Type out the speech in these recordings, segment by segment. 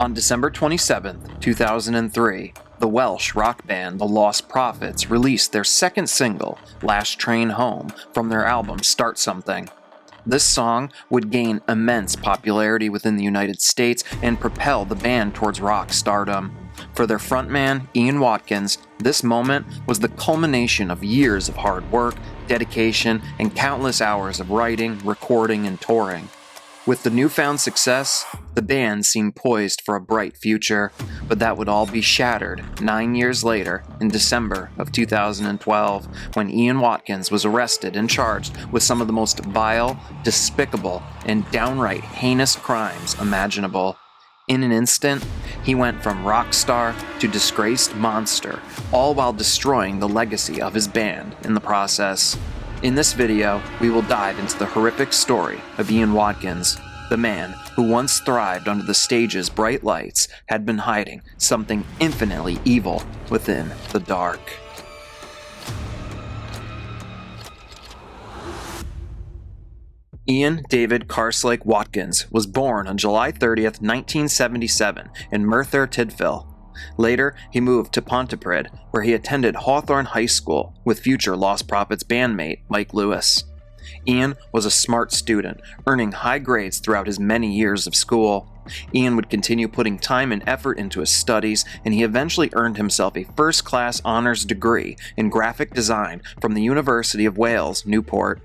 On December 27, 2003, the Welsh rock band The Lost Prophets released their second single, Last Train Home, from their album Start Something. This song would gain immense popularity within the United States and propel the band towards rock stardom. For their frontman, Ian Watkins, this moment was the culmination of years of hard work, dedication, and countless hours of writing, recording, and touring. With the newfound success, the band seemed poised for a bright future, but that would all be shattered 9 years later in December of 2012 when Ian Watkins was arrested and charged with some of the most vile, despicable, and downright heinous crimes imaginable. In an instant, he went from rock star to disgraced monster, all while destroying the legacy of his band in the process. In this video, we will dive into the horrific story of Ian Watkins, the man who once thrived under the stage's bright lights had been hiding something infinitely evil within the dark. Ian David Carslake Watkins was born on July 30th, 1977 in Merthyr Tydfil. Later, he moved to Pontypridd, where he attended Hawthorne High School with future Lost Prophets bandmate Mike Lewis. Ian was a smart student, earning high grades throughout his many years of school. Ian would continue putting time and effort into his studies, and he eventually earned himself a first-class honors degree in graphic design from the University of Wales, Newport.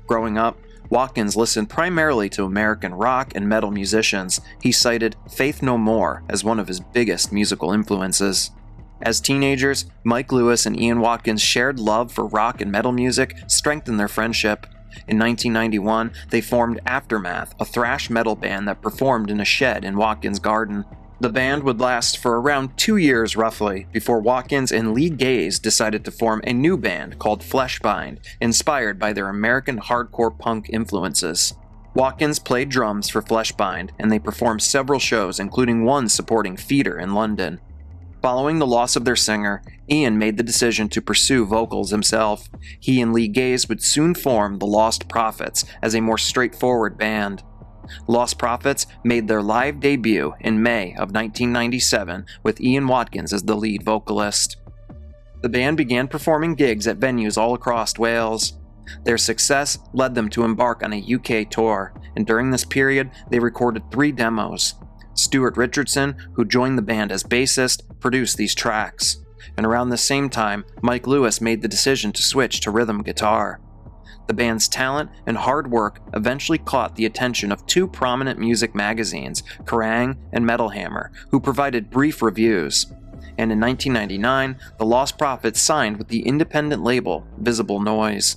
Growing up, Watkins listened primarily to American rock and metal musicians. He cited Faith No More as one of his biggest musical influences. As teenagers, Mike Lewis and Ian Watkins' shared love for rock and metal music strengthened their friendship. In 1991, they formed Aftermath, a thrash metal band that performed in a shed in Watkins' garden. The band would last for around 2 years roughly, before Watkins and Lee Gaze decided to form a new band called Fleshbind, inspired by their American hardcore punk influences. Watkins played drums for Fleshbind, and they performed several shows, including one supporting Feeder in London. Following the loss of their singer, Ian made the decision to pursue vocals himself. He and Lee Gaze would soon form the Lost Prophets as a more straightforward band. Lost Prophets made their live debut in May of 1997 with Ian Watkins as the lead vocalist. The band began performing gigs at venues all across Wales. Their success led them to embark on a UK tour, and during this period they recorded 3 demos. Stuart Richardson, who joined the band as bassist, produced these tracks. And around the same time, Mike Lewis made the decision to switch to rhythm guitar. The band's talent and hard work eventually caught the attention of 2 prominent music magazines, Kerrang! And Metal Hammer, who provided brief reviews. And in 1999, the Lost Prophets signed with the independent label Visible Noise.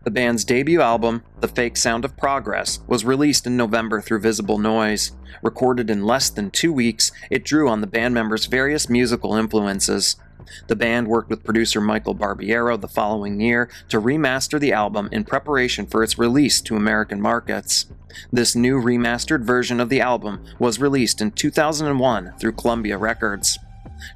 The band's debut album, The Fake Sound of Progress, was released in November through Visible Noise. Recorded in less than 2 weeks, it drew on the band members' various musical influences. The band worked with producer Michael Barbiero the following year to remaster the album in preparation for its release to American markets. This new remastered version of the album was released in 2001 through Columbia Records.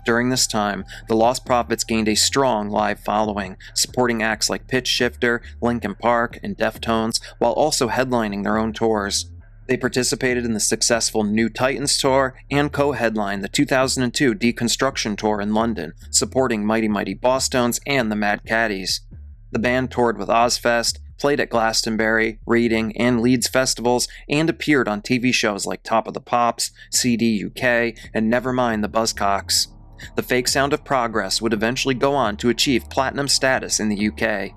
During this time, the Lost Prophets gained a strong live following, supporting acts like Pitch Shifter, Linkin Park, and Deftones, while also headlining their own tours. They participated in the successful New Titans tour and co-headlined the 2002 Deconstruction tour in London, supporting Mighty Mighty Bosstones and the Mad Caddies. The band toured with Ozfest, played at Glastonbury, Reading, and Leeds festivals, and appeared on TV shows like Top of the Pops, CD UK, and Nevermind the Buzzcocks. The Fake Sound of Progress would eventually go on to achieve platinum status in the UK.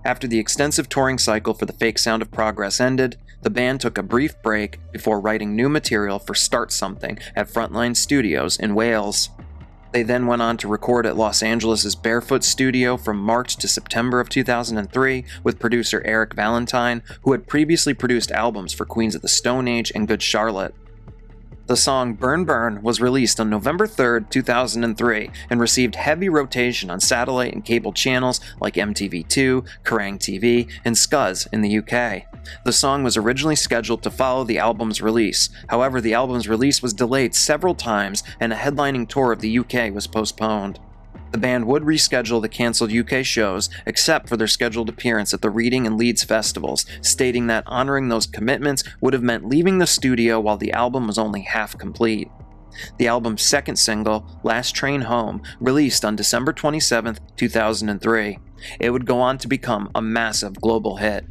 After the extensive touring cycle for The Fake Sound of Progress ended, the band took a brief break before writing new material for Start Something at Frontline Studios in Wales. They then went on to record at Los Angeles' Barefoot Studio from March to September of 2003 with producer Eric Valentine, who had previously produced albums for Queens of the Stone Age and Good Charlotte. The song Burn Burn was released on November 3, 2003, and received heavy rotation on satellite and cable channels like MTV2, Kerrang! TV, and Scuzz in the UK. The song was originally scheduled to follow the album's release. However, the album's release was delayed several times, and a headlining tour of the UK was postponed. The band would reschedule the cancelled UK shows except for their scheduled appearance at the Reading and Leeds festivals, stating that honoring those commitments would have meant leaving the studio while the album was only half complete. The album's second single, Last Train Home, released on December 27, 2003. It would go on to become a massive global hit.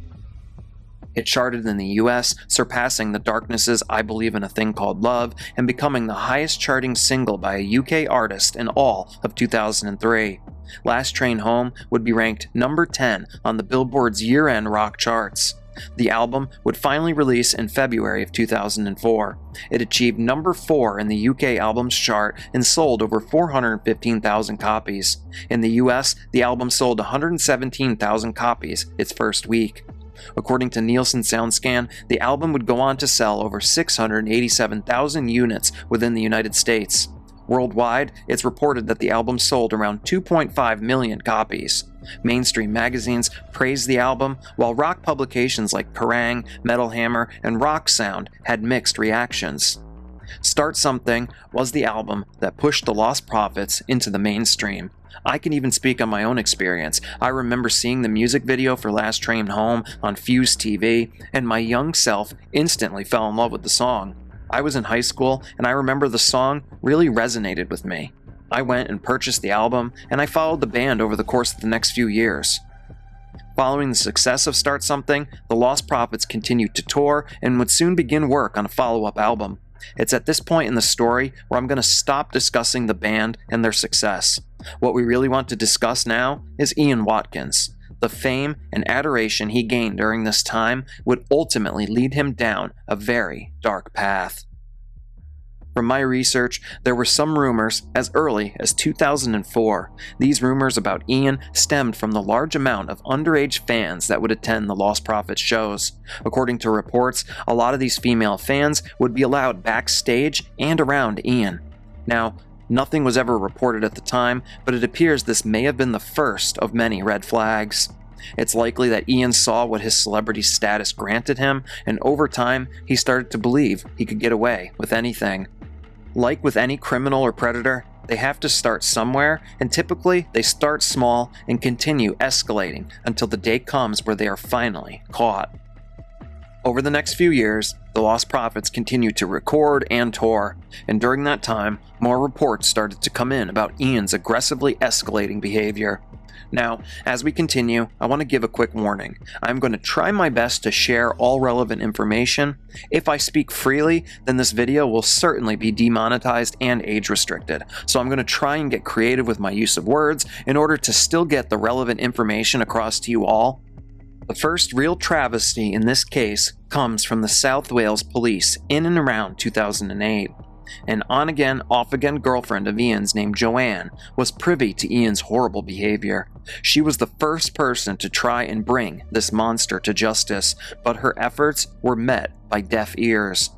It charted in the US, surpassing The Darkness's I Believe in a Thing Called Love and becoming the highest charting single by a UK artist in all of 2003. Last Train Home would be ranked number 10 on the Billboard's year-end rock charts. The album would finally release in February of 2004. It achieved number 4 in the UK albums chart and sold over 415,000 copies. In the US, the album sold 117,000 copies its first week. According to Nielsen SoundScan, the album would go on to sell over 687,000 units within the United States. Worldwide, it's reported that the album sold around 2.5 million copies. Mainstream magazines praised the album, while rock publications like Kerrang!, Metal Hammer, and Rock Sound had mixed reactions. Start Something was the album that pushed the Lost Prophets into the mainstream. I can even speak on my own experience. I remember seeing the music video for Last Train Home on Fuse TV, and my young self instantly fell in love with the song. I was in high school, and I remember the song really resonated with me. I went and purchased the album, and I followed the band over the course of the next few years. Following the success of Start Something, the Lost Prophets continued to tour and would soon begin work on a follow-up album. It's at this point in the story where I'm going to stop discussing the band and their success. What we really want to discuss now is Ian Watkins. The fame and adoration he gained during this time would ultimately lead him down a very dark path. From my research, there were some rumors as early as 2004. These rumors about Ian stemmed from the large amount of underage fans that would attend the Lost Prophets shows. According to reports, a lot of these female fans would be allowed backstage and around Ian. Now, nothing was ever reported at the time, but it appears this may have been the first of many red flags. It's likely that Ian saw what his celebrity status granted him, and over time, he started to believe he could get away with anything. Like with any criminal or predator, they have to start somewhere, and typically they start small and continue escalating until the day comes where they are finally caught. Over the next few years, the Lost Prophets continued to record and tour, and during that time, more reports started to come in about Ian's aggressively escalating behavior. Now, as we continue, I want to give a quick warning. I'm going to try my best to share all relevant information. If I speak freely, then this video will certainly be demonetized and age restricted. So I'm going to try and get creative with my use of words in order to still get the relevant information across to you all. The first real travesty in this case comes from the South Wales police in and around 2008. An on-again, off-again girlfriend of Ian's named Joanne was privy to Ian's horrible behavior. She was the first person to try and bring this monster to justice, but her efforts were met by deaf ears.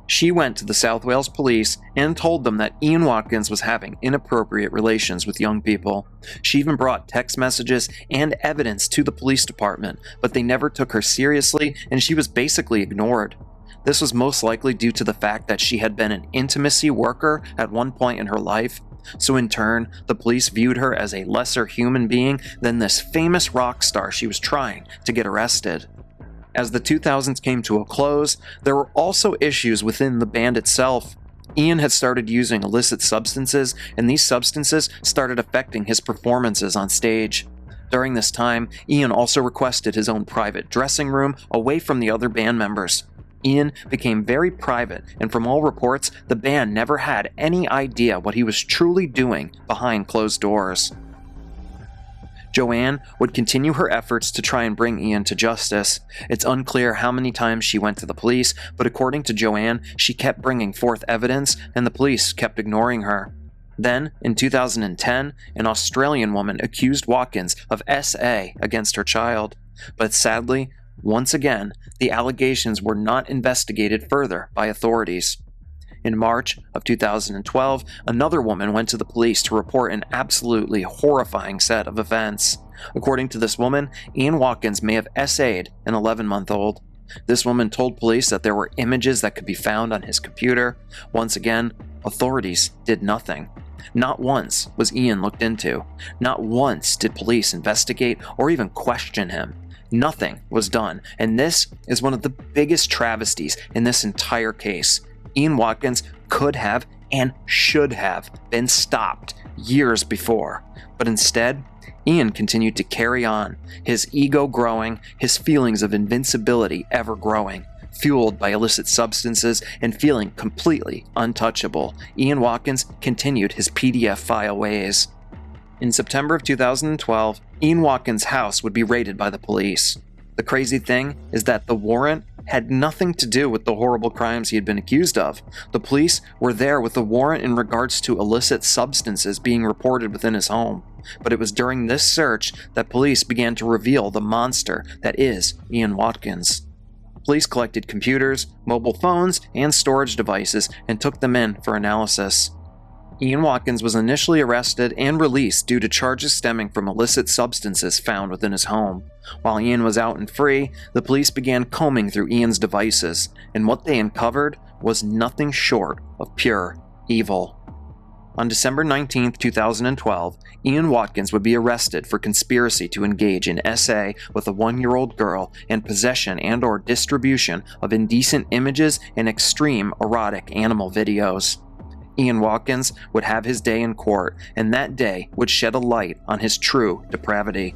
She went to the South Wales police and told them that Ian Watkins was having inappropriate relations with young people. She even brought text messages and evidence to the police department, but they never took her seriously and she was basically ignored. This was most likely due to the fact that she had been an intimacy worker at one point in her life, so in turn, the police viewed her as a lesser human being than this famous rock star she was trying to get arrested. As the 2000s came to a close, there were also issues within the band itself. Ian had started using illicit substances, and these substances started affecting his performances on stage. During this time, Ian also requested his own private dressing room away from the other band members. Ian became very private, and from all reports, the band never had any idea what he was truly doing behind closed doors. Joanne would continue her efforts to try and bring Ian to justice. It's unclear how many times she went to the police, but according to Joanne, she kept bringing forth evidence, and the police kept ignoring her. Then, in 2010, an Australian woman accused Watkins of SA against her child. But sadly, once again, the allegations were not investigated further by authorities. In March of 2012, another woman went to the police to report an absolutely horrifying set of events. According to this woman, Ian Watkins may have SA'd an 11-month-old. This woman told police that there were images that could be found on his computer. Once again, authorities did nothing. Not once was Ian looked into. Not once did police investigate or even question him. Nothing was done, and this is one of the biggest travesties in this entire case. Ian Watkins could have and should have been stopped years before, but instead, Ian continued to carry on, his ego growing, his feelings of invincibility ever growing. Fueled by illicit substances and feeling completely untouchable, Ian Watkins continued his PDF file ways. In September of 2012, Ian Watkins' house would be raided by the police. The crazy thing is that the warrant had nothing to do with the horrible crimes he had been accused of. The police were there with the warrant in regards to illicit substances being reported within his home. But it was during this search that police began to reveal the monster that is Ian Watkins. Police collected computers, mobile phones, and storage devices and took them in for analysis. Ian Watkins was initially arrested and released due to charges stemming from illicit substances found within his home. While Ian was out and free, the police began combing through Ian's devices, and what they uncovered was nothing short of pure evil. On December 19, 2012, Ian Watkins would be arrested for conspiracy to engage in SA with a 1-year-old girl and possession and/or distribution of indecent images and extreme erotic animal videos. Ian Watkins would have his day in court, and that day would shed a light on his true depravity.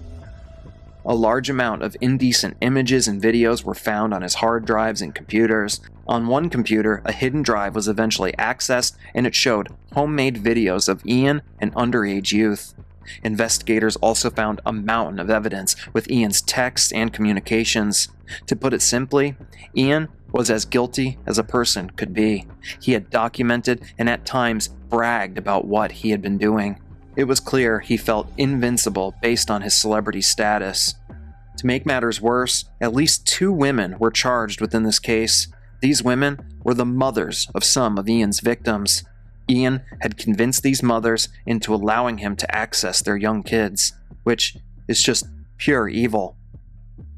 A large amount of indecent images and videos were found on his hard drives and computers. On one computer, a hidden drive was eventually accessed, and it showed homemade videos of Ian and underage youth. Investigators also found a mountain of evidence with Ian's texts and communications. To put it simply, Ian was as guilty as a person could be. He had documented and at times bragged about what he had been doing. It was clear he felt invincible based on his celebrity status. To make matters worse, at least 2 women were charged within this case. These women were the mothers of some of Ian's victims. Ian had convinced these mothers into allowing him to access their young kids, which is just pure evil.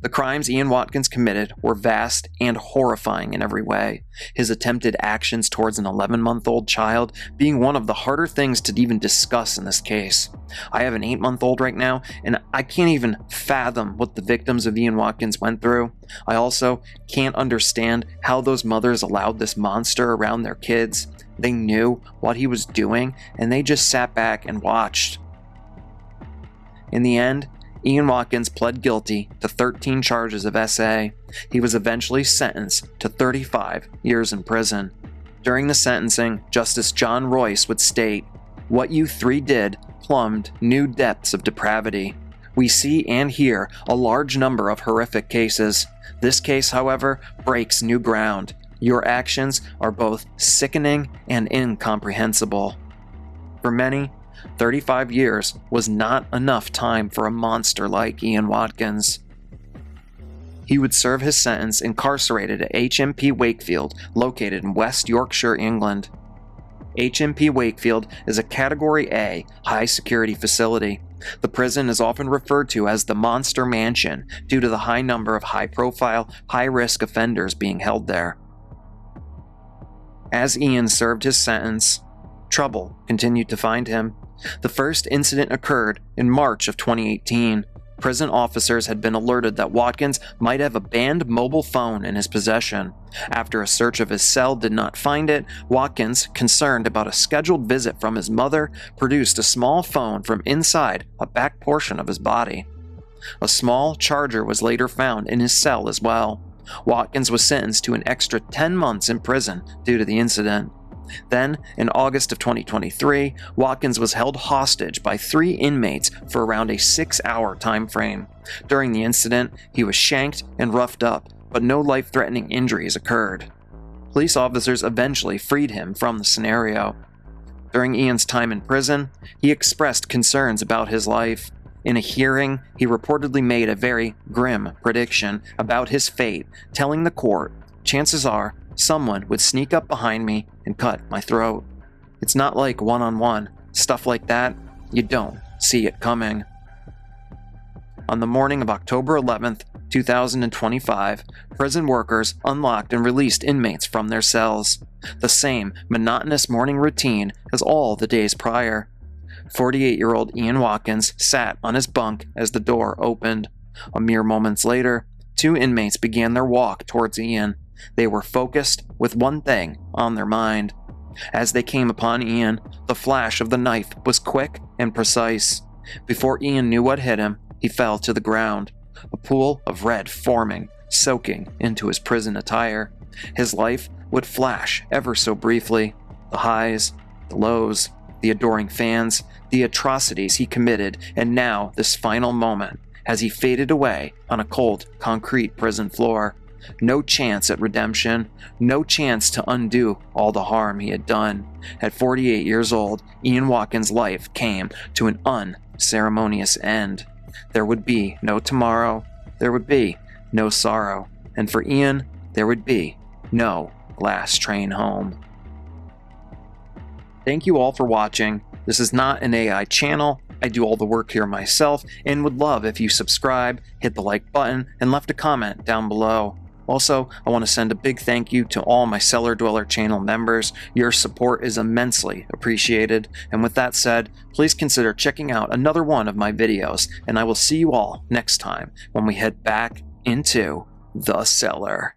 The crimes Ian Watkins committed were vast and horrifying in every way, his attempted actions towards an 11-month-old child being one of the harder things to even discuss in this case. I have an 8-month-old right now, and I can't even fathom what the victims of Ian Watkins went through. I also can't understand how those mothers allowed this monster around their kids. They knew what he was doing, and they just sat back and watched. In the end, Ian Watkins pled guilty to 13 charges of SA. He was eventually sentenced to 35 years in prison. During the sentencing, Justice John Royce would state, "What you 3 did plumbed new depths of depravity. We see and hear a large number of horrific cases. This case, however, breaks new ground. Your actions are both sickening and incomprehensible." For many, 35 years was not enough time for a monster like Ian Watkins. He would serve his sentence incarcerated at HMP Wakefield, located in West Yorkshire, England. HMP Wakefield is a Category A high-security facility. The prison is often referred to as the Monster Mansion due to the high number of high-profile, high-risk offenders being held there. As Ian served his sentence, trouble continued to find him. The first incident occurred in March of 2018. Prison officers had been alerted that Watkins might have a banned mobile phone in his possession. After a search of his cell did not find it, Watkins, concerned about a scheduled visit from his mother, produced a small phone from inside a back portion of his body. A small charger was later found in his cell as well. Watkins was sentenced to an extra 10 months in prison due to the incident. Then, in August of 2023, Watkins was held hostage by 3 inmates for around a 6-hour time frame. During the incident, he was shanked and roughed up, but no life-threatening injuries occurred. Police officers eventually freed him from the scenario. During Ian's time in prison, he expressed concerns about his life. In a hearing, he reportedly made a very grim prediction about his fate, telling the court, "Chances are, someone would sneak up behind me and cut my throat. It's not like one-on-one. Stuff like that, you don't see it coming." On the morning of October 11th, 2025, prison workers unlocked and released inmates from their cells. The same monotonous morning routine as all the days prior. 48-year-old Ian Watkins sat on his bunk as the door opened. A mere moments later, two inmates began their walk towards Ian. They were focused with one thing on their mind. As they came upon Ian, the flash of the knife was quick and precise. Before Ian knew what hit him, he fell to the ground, a pool of red forming, soaking into his prison attire. His life would flash ever so briefly. The highs, the lows, the adoring fans, the atrocities he committed, and now this final moment as he faded away on a cold, concrete prison floor. No chance at redemption, no chance to undo all the harm he had done. At 48 years old, Ian Watkins' life came to an unceremonious end. There would be no tomorrow, there would be no sorrow, and for Ian, there would be no last train home. Thank you all for watching. This is not an AI channel. I do all the work here myself and would love if you subscribe, hit the like button, and left a comment down below. Also, I want to send a big thank you to all my Cellar Dweller channel members. Your support is immensely appreciated. And with that said, please consider checking out another one of my videos, and I will see you all next time when we head back into the cellar.